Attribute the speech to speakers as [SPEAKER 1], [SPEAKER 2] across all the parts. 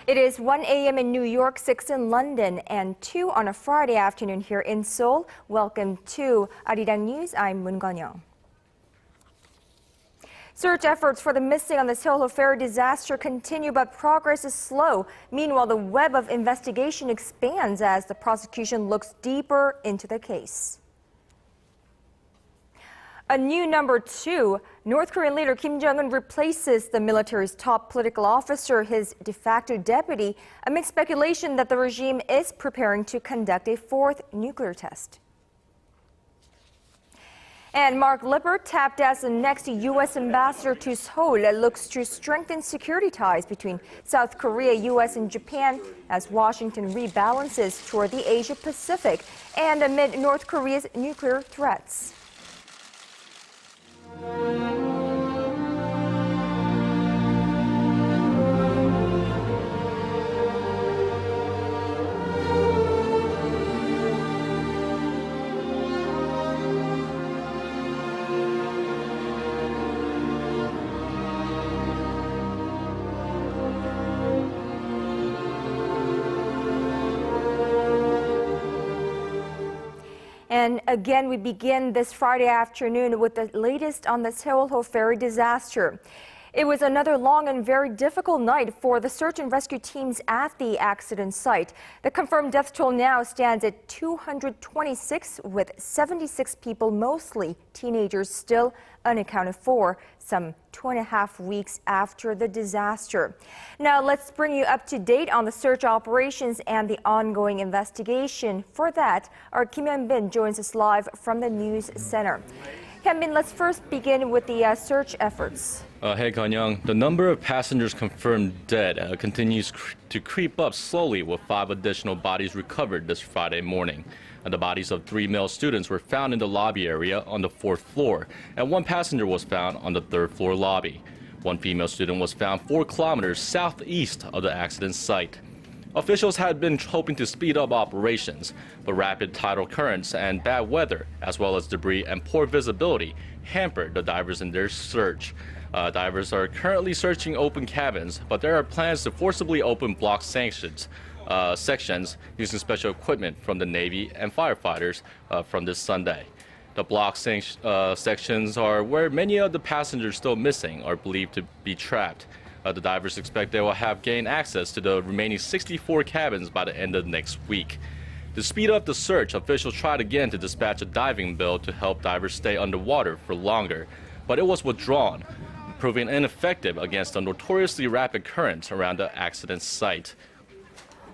[SPEAKER 1] It is 1 a.m. in New York, 6 in London, and 2 on a Friday afternoon here in Seoul. Welcome to ARIRANG News. I'm Moon Geun-hye. Search efforts for the missing on the Seoul ferry disaster continue, but progress is slow. Meanwhile, the web of investigation expands as the prosecution looks deeper into the case. A new number 2, North Korean leader Kim Jong-un replaces the military's top political officer, his de facto deputy, amid speculation that the regime is preparing to conduct a 4th nuclear test. And Mark Lippert, tapped as the next U.S. ambassador to Seoul, looks to strengthen security ties between South Korea, U.S. and Japan as Washington rebalances toward the Asia-Pacific and amid North Korea's nuclear threats. And again, we begin this Friday afternoon with the latest on the Seoul ferry disaster. It was another long and very difficult night for the search and rescue teams at the accident site. The confirmed death toll now stands at 226, with 76 people, mostly teenagers, still unaccounted for, some 2.5 weeks after the disaster. Now let's bring you up to date on the search operations and the ongoing investigation. For that, our Kim Hyun-bin joins us live from the news center. Hyun-bin, let's first begin with the search efforts.
[SPEAKER 2] Hey, Geun-hye. The number of passengers confirmed dead continues to creep up slowly, with 5 additional bodies recovered this Friday morning. The bodies of 3 male students were found in the lobby area on the 4th floor, and 1 passenger was found on the 3rd floor lobby. 1 female student was found 4 kilometers southeast of the accident site. Officials had been hoping to speed up operations, but rapid tidal currents and bad weather, as well as debris and poor visibility, hampered the divers in their search. Divers are currently searching open cabins, but there are plans to forcibly open block sections using special equipment from the Navy and firefighters from this Sunday. The block sections are where many of the passengers still missing are believed to be trapped. The divers expect they will have gained access to the remaining 64 cabins by the end of next week. To speed up the search, officials tried again to dispatch a diving bill to help divers stay underwater for longer, but it was withdrawn, proving ineffective against the notoriously rapid currents around the accident site.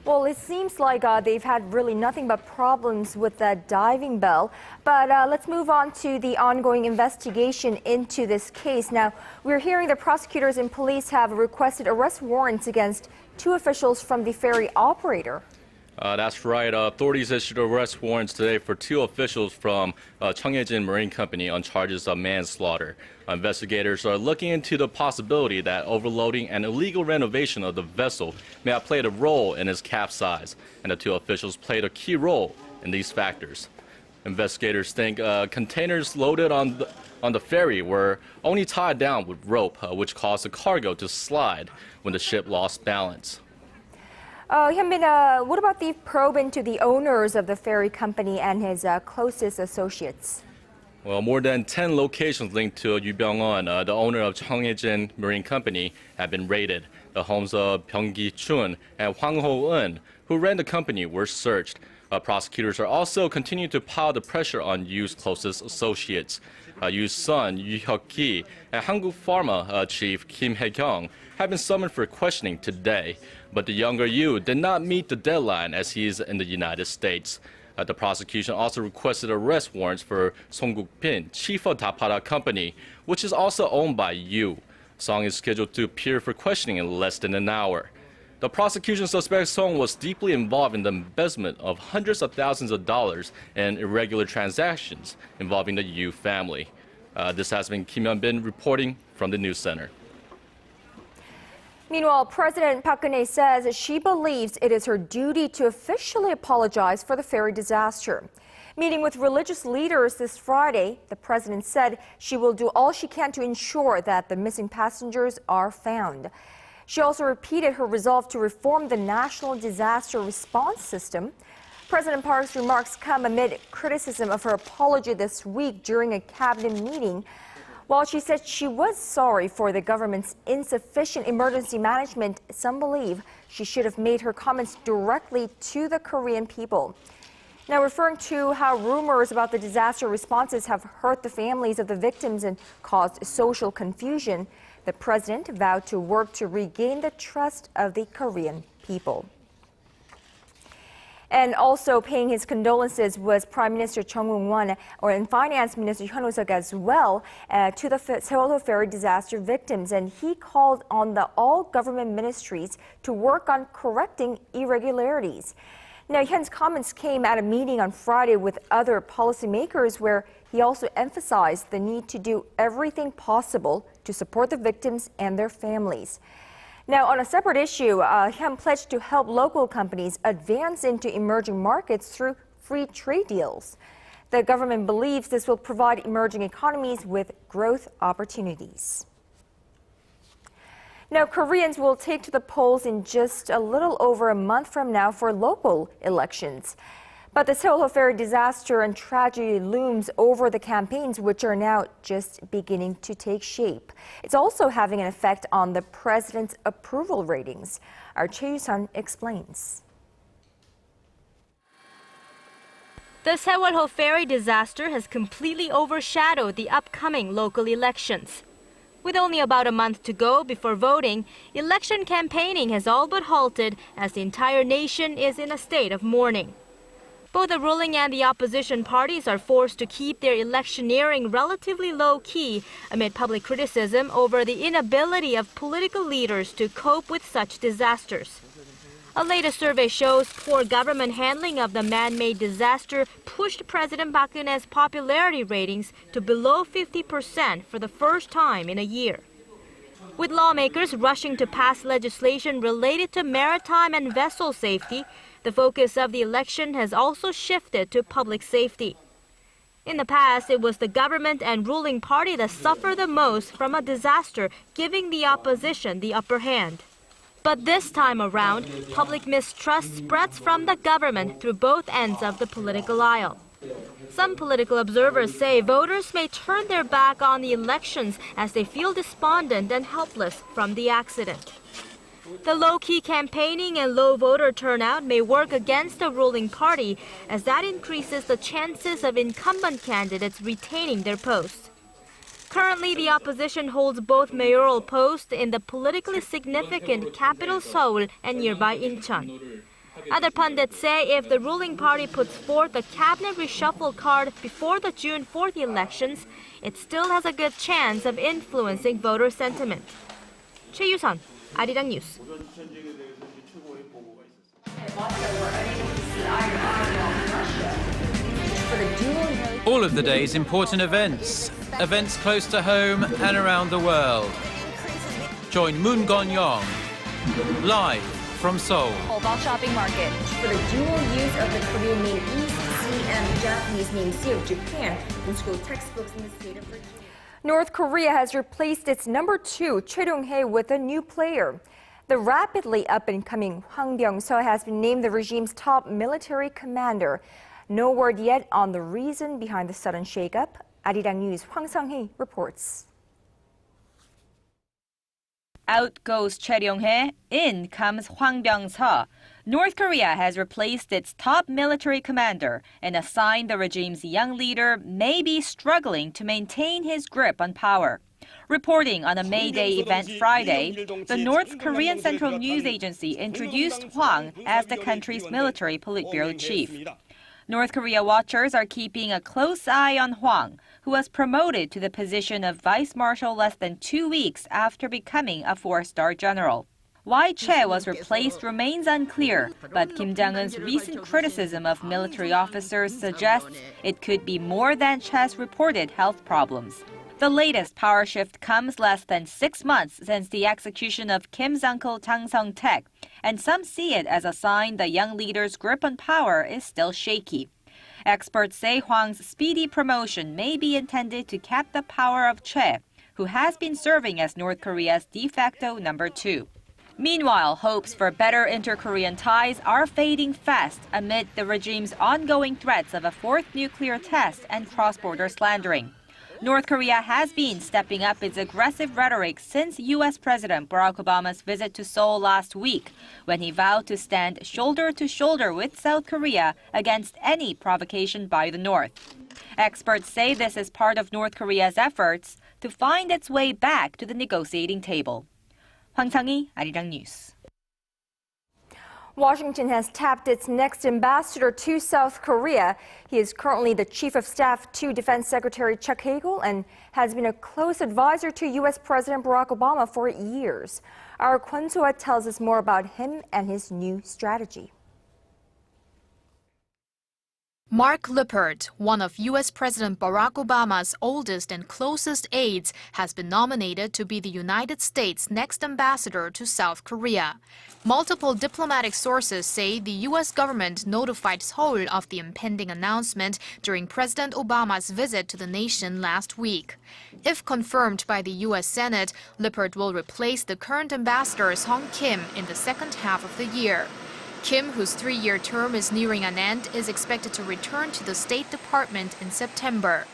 [SPEAKER 1] Well, it seems like they've had really nothing but problems with that diving bell. But let's move on to the ongoing investigation into this case. Now, we're hearing the prosecutors and police have requested arrest warrants against 2 officials from the ferry operator.
[SPEAKER 2] That's right. Authorities issued arrest warrants today for 2 officials from Cheongjin Marine Company on charges of manslaughter. Investigators are looking into the possibility that overloading and illegal renovation of the vessel may have played a role in its capsize, and the 2 officials played a key role in these factors. Investigators think containers loaded on the ferry were only tied down with rope, which caused the cargo to slide when the ship lost balance.
[SPEAKER 1] Hyun-bin, what about the probe into the owners of the ferry company and his closest associates?
[SPEAKER 2] Well, more than 10 locations linked to Yu Byung-eun, the owner of Cheongjin Marine Company, have been raided. The homes of Byung-gi Chun and Hwang Ho-eun, who ran the company, were searched. Prosecutors are also continuing to pile the pressure on Yu's closest associates. Yu's son, Yu Hyuk-ki, and Hanguk Pharma chief Kim Hae-kyung have been summoned for questioning today. But the younger Yu did not meet the deadline as he is in the United States. The prosecution also requested arrest warrants for Song Guk-bin, chief of Dapara Company, which is also owned by Yu. Song is scheduled to appear for questioning in less than an hour. The prosecution suspects Song was deeply involved in the embezzlement of hundreds of thousands of dollars in irregular transactions involving the Yu family. This has been Kim Hyun-bin reporting from the news center.
[SPEAKER 1] Meanwhile, President Park Geun-hye says she believes it is her duty to officially apologize for the ferry disaster. Meeting with religious leaders this Friday, the president said she will do all she can to ensure that the missing passengers are found. She also repeated her resolve to reform the national disaster response system. President Park's remarks come amid criticism of her apology this week during a cabinet meeting. While she said she was sorry for the government's insufficient emergency management, some believe she should have made her comments directly to the Korean people. Now, referring to how rumors about the disaster responses have hurt the families of the victims and caused social confusion, the president vowed to work to regain the trust of the Korean people. And also paying his condolences was Prime Minister Chung Eun-won and Finance Minister Hyun Woo-seok as well to the Sewol ferry disaster victims. And he called on all government ministries to work on correcting irregularities. Now, Hyun's comments came at a meeting on Friday with other policymakers where he also emphasized the need to do everything possible to support the victims and their families. Now, on a separate issue, Hyun pledged to help local companies advance into emerging markets through free trade deals. The government believes this will provide emerging economies with growth opportunities. Now, Koreans will take to the polls in just a little over a month from now for local elections. But the Sewol ferry disaster and tragedy looms over the campaigns, which are now just beginning to take shape. It's also having an effect on the president's approval ratings. Our Choi Yoo-sun explains.
[SPEAKER 3] The Sewol ferry disaster has completely overshadowed the upcoming local elections. With only about a month to go before voting, election campaigning has all but halted as the entire nation is in a state of mourning. Both the ruling and the opposition parties are forced to keep their electioneering relatively low-key amid public criticism over the inability of political leaders to cope with such disasters. A latest survey shows poor government handling of the man-made disaster pushed President Park Geun-hye's popularity ratings to below 50% for the first time in a year. With lawmakers rushing to pass legislation related to maritime and vessel safety, the focus of the election has also shifted to public safety. In the past, it was the government and ruling party that suffered the most from a disaster, giving the opposition the upper hand. But this time around, public mistrust spreads from the government through both ends of the political aisle. Some political observers say voters may turn their back on the elections as they feel despondent and helpless from the accident. The low-key campaigning and low voter turnout may work against the ruling party as that increases the chances of incumbent candidates retaining their posts. Currently, the opposition holds both mayoral posts in the politically significant capital Seoul and nearby Incheon. Other pundits say if the ruling party puts forth a cabinet reshuffle card before the June 4th elections, it still has a good chance of influencing voter sentiment. Choi Yoo-sun, ARIRANG News.
[SPEAKER 4] All of the day's important events close to home and around the world. Join Moon Gon-young live from Seoul.
[SPEAKER 1] Mobile shopping market for the dual use of the Korean name East Sea and Japanese name Sea of Japan in school textbooks in the state of Virginia. North Korea has replaced its number 2, Choi Dong-hae, with a new player. The rapidly up-and-coming Hwang Byung-seo has been named the regime's top military commander. No word yet on the reason behind the sudden shakeup. ARIRANG News Hwang Sang-hee reports.
[SPEAKER 5] Out goes Choi Dong-hae, in comes Hwang Byung-seo. North Korea has replaced its top military commander, and a sign the regime's young leader may be struggling to maintain his grip on power. Reporting on a May Day event Friday, the North Korean Central News Agency introduced Hwang as the country's military Politburo chief. North Korea watchers are keeping a close eye on Hwang, who was promoted to the position of vice marshal less than 2 weeks after becoming a 4-star general. Why Choi was replaced remains unclear, but Kim Jong-un's recent criticism of military officers suggests it could be more than Choi's reported health problems. The latest power shift comes less than 6 months since the execution of Kim's uncle Jang Song-taek, and some see it as a sign the young leader's grip on power is still shaky. Experts say Hwang's speedy promotion may be intended to cap the power of Choi, who has been serving as North Korea's de facto number 2. Meanwhile, hopes for better inter-Korean ties are fading fast amid the regime's ongoing threats of a fourth nuclear test and cross-border slandering. North Korea has been stepping up its aggressive rhetoric since U.S. President Barack Obama's visit to Seoul last week, when he vowed to stand shoulder to shoulder with South Korea against any provocation by the North. Experts say this is part of North Korea's efforts to find its way back to the negotiating table. Hwang Sang-hee, ARIRANG News.
[SPEAKER 1] Washington has tapped its next ambassador to South Korea. He is currently the chief of staff to Defense Secretary Chuck Hagel and has been a close advisor to U.S. President Barack Obama for years. Our Kwon So-ah tells us more about him and his new strategy.
[SPEAKER 6] Mark Lippert, one of U.S. President Barack Obama's oldest and closest aides, has been nominated to be the United States' next ambassador to South Korea. Multiple diplomatic sources say the U.S. government notified Seoul of the impending announcement during President Obama's visit to the nation last week. If confirmed by the U.S. Senate, Lippert will replace the current ambassador Song Kim in the second half of the year. Kim, whose 3-year term is nearing an end, is expected to return to the State Department in September.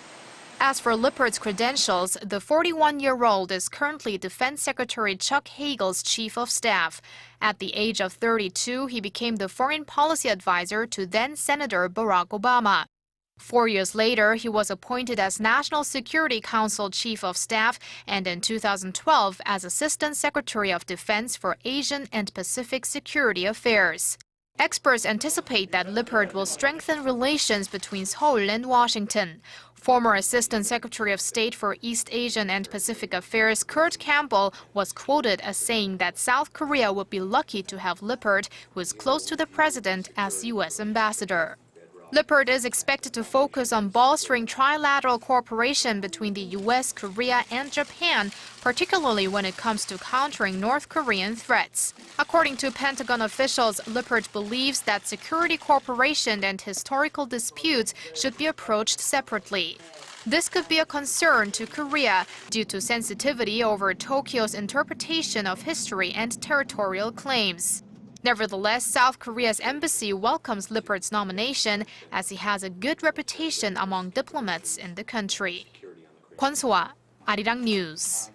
[SPEAKER 6] As for Lippert's credentials, the 41-year-old is currently Defense Secretary Chuck Hagel's chief of staff. At the age of 32, he became the foreign policy advisor to then-Senator Barack Obama. 4 years later, he was appointed as National Security Council Chief of Staff and in 2012 as Assistant Secretary of Defense for Asian and Pacific Security Affairs. Experts anticipate that Lippert will strengthen relations between Seoul and Washington. Former Assistant Secretary of State for East Asian and Pacific Affairs Kurt Campbell was quoted as saying that South Korea would be lucky to have Lippert, who is close to the president, as U.S. ambassador. Lippert is expected to focus on bolstering trilateral cooperation between the U.S., Korea, and Japan, particularly when it comes to countering North Korean threats. According to Pentagon officials, Lippert believes that security cooperation and historical disputes should be approached separately. This could be a concern to Korea due to sensitivity over Tokyo's interpretation of history and territorial claims. Nevertheless, South Korea's embassy welcomes Lippert's nomination as he has a good reputation among diplomats in the country. Kwon So-ah, ARIRANG News.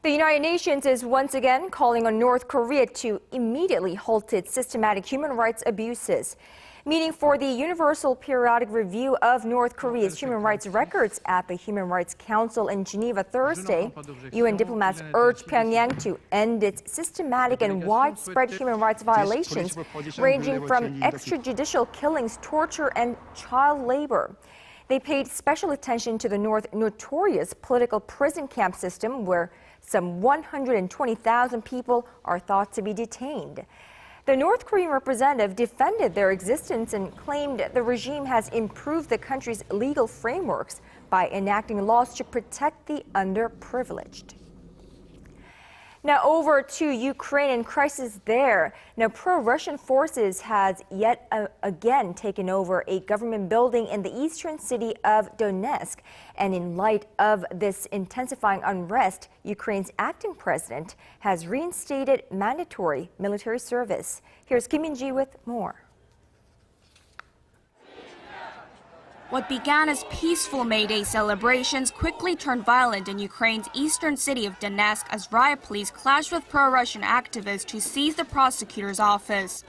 [SPEAKER 1] The United Nations is once again calling on North Korea to immediately halt its systematic human rights abuses. Meeting for the Universal Periodic Review of North Korea's human rights records at the Human Rights Council in Geneva Thursday, UN diplomats urged Pyongyang to end its systematic and widespread human rights violations, ranging from extrajudicial killings, torture, and child labor. They paid special attention to the North's notorious political prison camp system, where some 120,000 people are thought to be detained. The North Korean representative defended their existence and claimed the regime has improved the country's legal frameworks by enacting laws to protect the underprivileged. Now over to Ukraine and crisis there. Now pro-Russian forces has yet again taken over a government building in the eastern city of Donetsk. And in light of this intensifying unrest, Ukraine's acting president has reinstated mandatory military service. Here's Kim Min-ji with more.
[SPEAKER 7] What began as peaceful May Day celebrations quickly turned violent in Ukraine's eastern city of Donetsk as riot police clashed with pro-Russian activists who seized the prosecutor's office.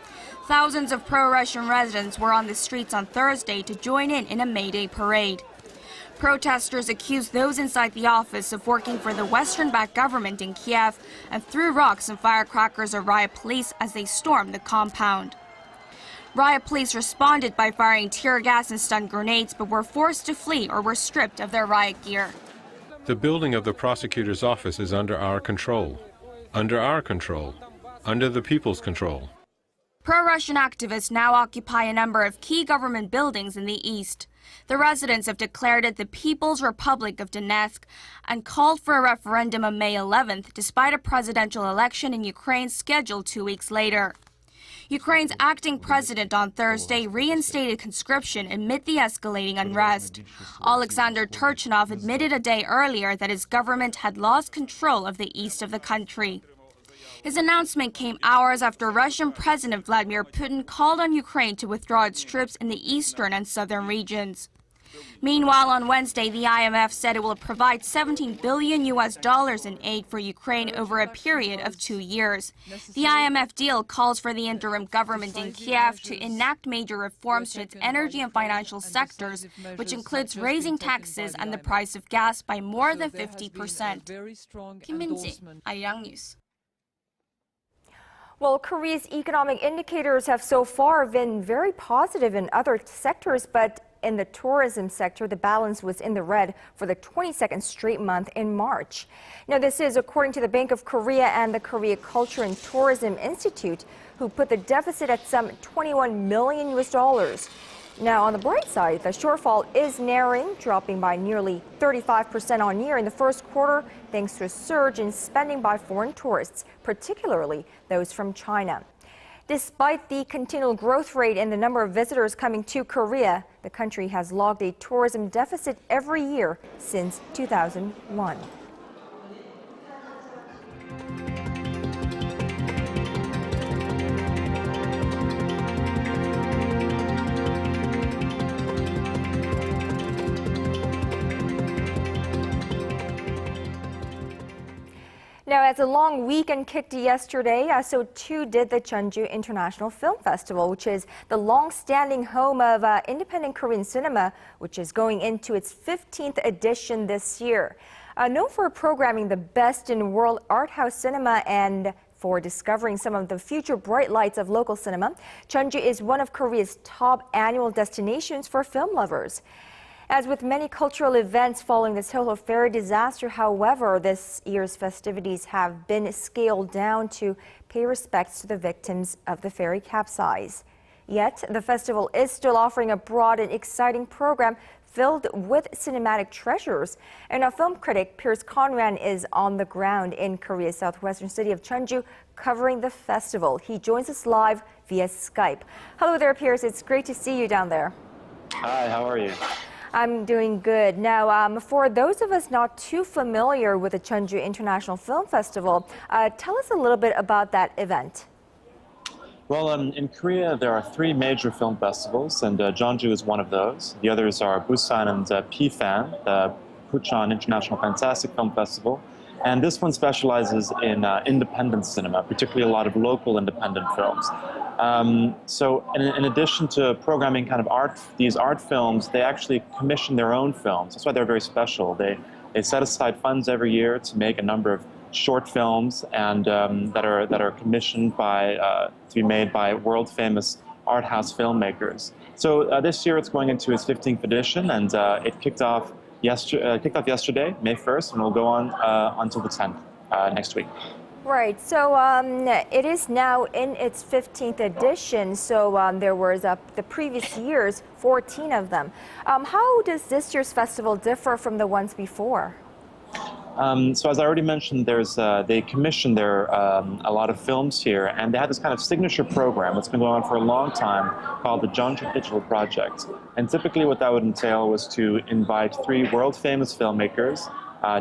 [SPEAKER 7] Thousands of pro-Russian residents were on the streets on Thursday to join in a May Day parade. Protesters accused those inside the office of working for the Western-backed government in Kiev and threw rocks and firecrackers at riot police as they stormed the compound. Riot police responded by firing tear gas and stun grenades, but were forced to flee or were stripped of their riot gear.
[SPEAKER 8] The building of the prosecutor's office is under our control. Under our control. Under the people's control.
[SPEAKER 7] Pro-Russian activists now occupy a number of key government buildings in the east. The residents have declared it the People's Republic of Donetsk and called for a referendum on May 11th, despite a presidential election in Ukraine scheduled 2 weeks later. Ukraine's acting president on Thursday reinstated conscription amid the escalating unrest. Alexander Turchinov admitted a day earlier that his government had lost control of the east of the country. His announcement came hours after Russian President Vladimir Putin called on Ukraine to withdraw its troops in the eastern and southern regions. Meanwhile, on Wednesday, the IMF said it will provide $17 billion in aid for Ukraine over a period of 2 years. The IMF deal calls for the interim government in Kiev to enact major reforms to its energy and financial sectors, which includes raising taxes and the price of gas by more than 50%. Kim Min-ji, ARIRANG News.
[SPEAKER 1] Well, Korea's economic indicators have so far been very positive in other sectors, but in the tourism sector, the balance was in the red for the 22nd straight month in March. Now, this is according to the Bank of Korea and the Korea Culture and Tourism Institute, who put the deficit at some $21 million. Now, on the bright side, the shortfall is narrowing, dropping by nearly 35% on year in the first quarter, thanks to a surge in spending by foreign tourists, particularly those from China. Despite the continual growth rate in the number of visitors coming to Korea, the country has logged a tourism deficit every year since 2001. Now, as a long weekend kicked yesterday, so too did the Jeonju International Film Festival, which is the long-standing home of independent Korean cinema, which is going into its 15th edition this year. Known for programming the best in world art house cinema and for discovering some of the future bright lights of local cinema, Jeonju is one of Korea's top annual destinations for film lovers. As with many cultural events following the Seoul ferry disaster, however, this year's festivities have been scaled down to pay respects to the victims of the ferry capsize. Yet, the festival is still offering a broad and exciting program filled with cinematic treasures. And our film critic Piers Conran is on the ground in Korea's southwestern city of Jeonju covering the festival. He joins us live via Skype. Hello there, Piers. It's great to see you down there.
[SPEAKER 9] Hi, how are you?
[SPEAKER 1] I'm doing good. Now, for those of us not too familiar with the Jeonju International Film Festival, tell us a little bit about that event.
[SPEAKER 9] Well, in Korea, there are 3 major film festivals, and Jeonju is one of those. The others are Busan and PFAN, the Bucheon International Fantastic Film Festival. And this one specializes in independent cinema, particularly a lot of local independent films. So in addition to programming kind of these art films, they actually commission their own films. That's why they're very special. They set aside funds every year to make a number of short films and that are commissioned to be made by world famous art house filmmakers. So this year it's going into its 15th edition, and it kicked off yesterday, May 1st, and will go on until the 10th next week.
[SPEAKER 1] Right, so it is now in its 15th edition, so there was the previous years, 14 of them. How does this year's festival differ from the ones before?
[SPEAKER 9] So as I already mentioned, they commission a lot of films here, and they have this kind of signature program that's been going on for a long time called the Jeonju Digital Project. And typically what that would entail was to invite 3 world-famous filmmakers.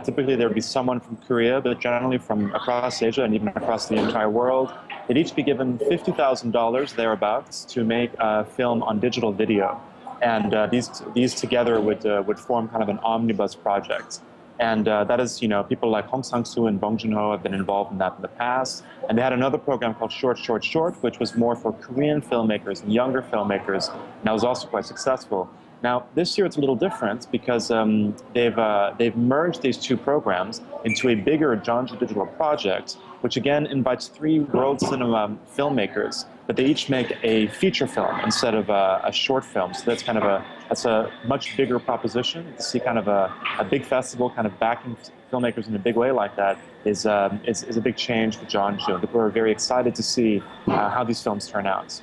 [SPEAKER 9] Typically there would be someone from Korea, but generally from across Asia and even across the entire world. They'd each be given $50,000 thereabouts to make a film on digital video. And these together would form kind of an omnibus project. And that is, people like Hong Sang-soo and Bong Joon-ho have been involved in that in the past. And they had another program called Short, Short, Short, which was more for Korean filmmakers and younger filmmakers. And that was also quite successful. Now, this year it's a little different because they've merged these 2 programs into a bigger Jeonju Digital Project, which again invites 3 world cinema filmmakers, but they each make a feature film instead of a short film. So that's that's a much bigger proposition. To see kind of a big festival kind of backing filmmakers in a big way like that is a big change for Jeonju. We're very excited to see how these films turn out.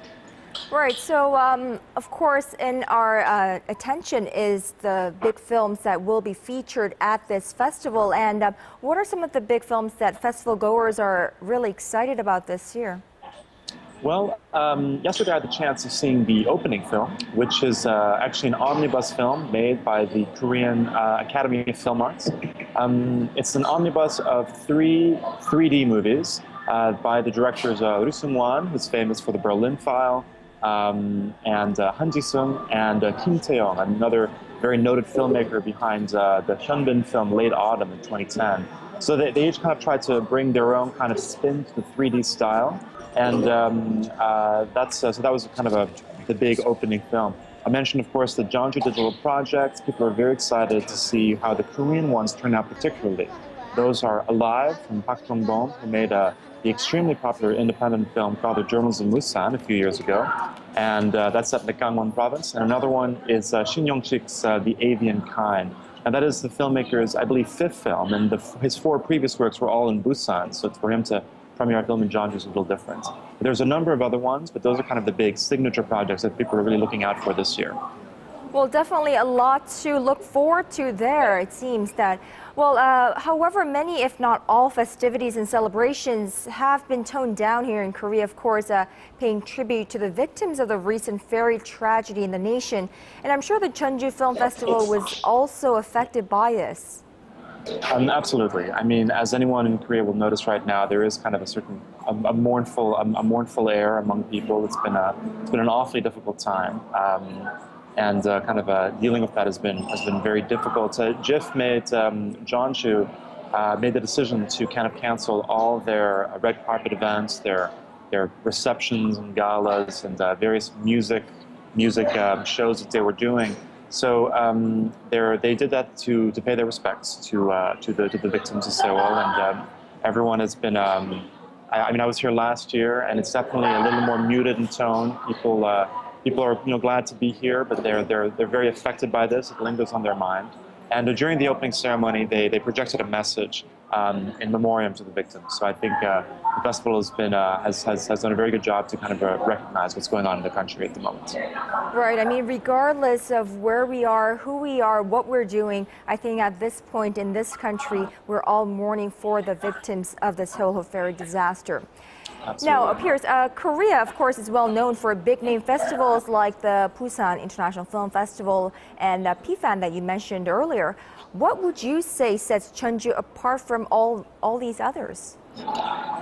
[SPEAKER 1] Right, so of course in our attention is the big films that will be featured at this festival. And what are some of the big films that festival goers are really excited about this year?
[SPEAKER 9] Well, yesterday I had the chance of seeing the opening film, which is actually an omnibus film made by the Korean Academy of Film Arts. It's an omnibus of 3 3D movies. by the directors Ryu Seung-won, who's famous for the Berlin File, and Han Ji-sung and Kim Tae-young, another very noted filmmaker behind the Hyunbin film Late Autumn in 2010. So they each kind of tried to bring their own kind of spin to the 3D style, and so that was kind of the big opening film. I mentioned, of course, the Jeonju Digital Project. People are very excited to see how the Korean ones turn out particularly. Those are Alive from Park Geun-hye, who made the extremely popular independent film called The Journals of Musan a few years ago. And that's set in the Gangwon province. And another one is Shin Yong-sik's The Avian Kind. And that is the filmmaker's, I believe, 5th film. And his 4 previous works were all in Busan. So for him to premiere a film in Jeonju is a little different. But there's a number of other ones, but those are kind of the big signature projects that people are really looking out for this year.
[SPEAKER 1] Well, definitely a lot to look forward to there, it seems that. Well, however, many, if not all, festivities and celebrations have been toned down here in Korea, of course, paying tribute to the victims of the recent ferry tragedy in the nation. And I'm sure the Jeonju Film Festival was also affected by this.
[SPEAKER 9] Absolutely. I mean, as anyone in Korea will notice right now, there is kind of a certain a mournful air among people. It's been an awfully difficult time. And dealing with that has been very difficult. JIF Jeonju made the decision to kind of cancel all their red carpet events, their receptions and galas, and various music shows that they were doing. So they did that to pay their respects to the victims of Seoul, and everyone has been. I mean, I was here last year, and it's definitely a little more muted in tone. People are glad to be here, but they're very affected by this. It lingers on their mind. And during the opening ceremony, they projected a message in memoriam to the victims. So I think the festival has done a very good job to kind of recognize what's going on in the country at the moment.
[SPEAKER 1] Right. I mean, regardless of where we are, who we are, what we're doing, I think at this point in this country, we're all mourning for the victims of the Seoul ferry disaster.
[SPEAKER 9] Absolutely.
[SPEAKER 1] Now, Piers, Korea, of course, is well known for big-name festivals like the Busan International Film Festival and PFAN that you mentioned earlier. What would you say sets Jeonju apart from all these others?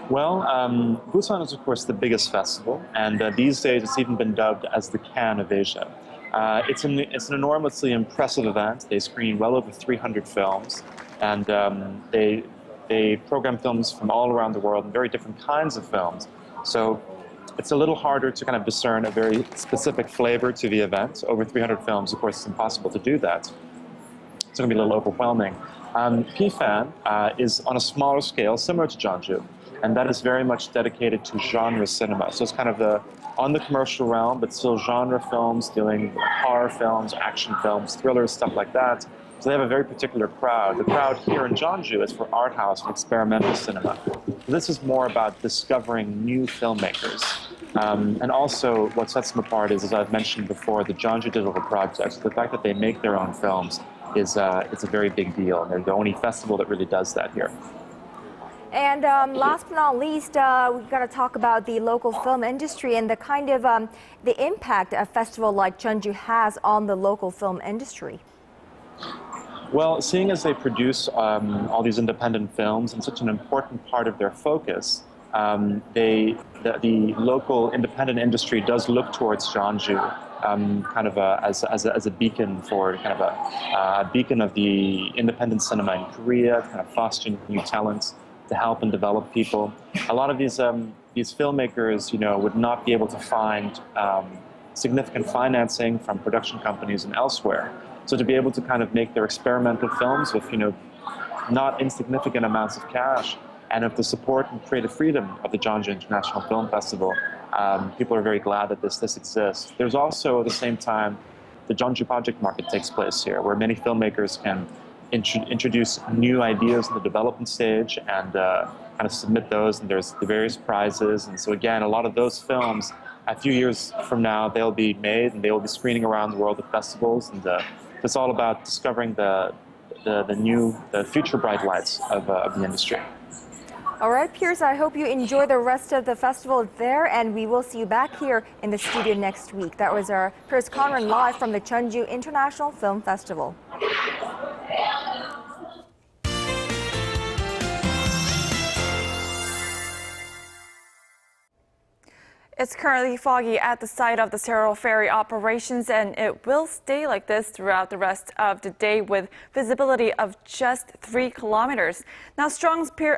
[SPEAKER 9] Well, Busan is, of course, the biggest festival, and these days it's even been dubbed as the Cannes of Asia. It's an enormously impressive event. They screen well over 300 films, and they program films from all around the world and very different kinds of films. So it's a little harder to kind of discern a very specific flavor to the event. Over 300 films, of course, it's impossible to do that. It's going to be a little overwhelming. PFAN is on a smaller scale, similar to Jeonju, and that is very much dedicated to genre cinema. So it's kind of on the commercial realm, but still genre films, doing horror films, action films, thrillers, stuff like that. So they have a very particular crowd. The crowd here in Jeonju is for art house and experimental cinema. This is more about discovering new filmmakers. And also what sets them apart is, as I've mentioned before, the Jeonju Digital Project. The fact that they make their own films it's a very big deal. And they're the only festival that really does that here.
[SPEAKER 1] And last but not least, we've got to talk about the local film industry and the kind of the impact a festival like Jeonju has on the local film industry.
[SPEAKER 9] Well, seeing as they produce all these independent films and such an important part of their focus, the local independent industry does look towards Jeonju kind of as a beacon for kind of a beacon of the independent cinema in Korea, kind of fostering new talents to help and develop people. A lot of these filmmakers, would not be able to find significant financing from production companies and elsewhere. So to be able to kind of make their experimental films with, not insignificant amounts of cash, and with the support and creative freedom of the Jeonju International Film Festival, people are very glad that this exists. There's also, at the same time, the Jeonju Project Market takes place here, where many filmmakers can introduce new ideas in the development stage and kind of submit those, and there's the various prizes. And so again, a lot of those films, a few years from now, they'll be made and they will be screening around the world at festivals. And it's all about discovering the future bright lights of the industry.
[SPEAKER 1] All right, Piers, I hope you enjoy the rest of the festival there, and we will see you back here in the studio next week. That was our Piers Conran live from the Jeonju International Film Festival.
[SPEAKER 10] It's currently foggy at the site of the Seoul ferry operations, and it will stay like this throughout the rest of the day with visibility of just 3 kilometers. Now, strong spring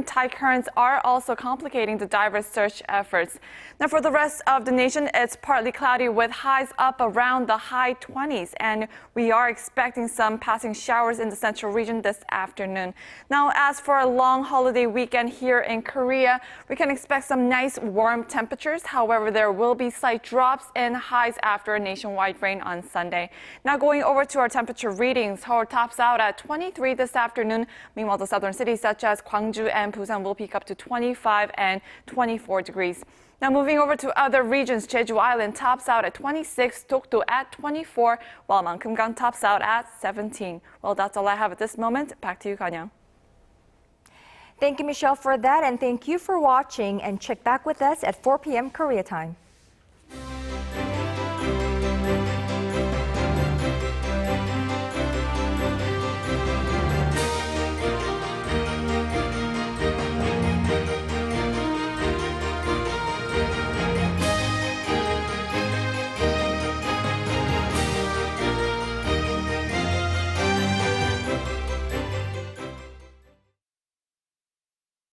[SPEAKER 10] tide currents are also complicating the divers' search efforts. Now, for the rest of the nation, it's partly cloudy with highs up around the high 20s, and we are expecting some passing showers in the central region this afternoon. Now, as for a long holiday weekend here in Korea, we can expect some nice warm temperatures. However, there will be slight drops in highs after a nationwide rain on Sunday. Now, going over to our temperature readings, Seoul tops out at 23 this afternoon. Meanwhile, the southern cities such as Gwangju and Busan will peak up to 25 and 24 degrees. Now, moving over to other regions, Jeju Island tops out at 26, Dokdo at 24, while Mankumgang tops out at 17. Well, that's all I have at this moment. Back to you, Kanya.
[SPEAKER 1] Thank you, Michelle, for that, and thank you for watching. And check back with us at 4 p.m. Korea time.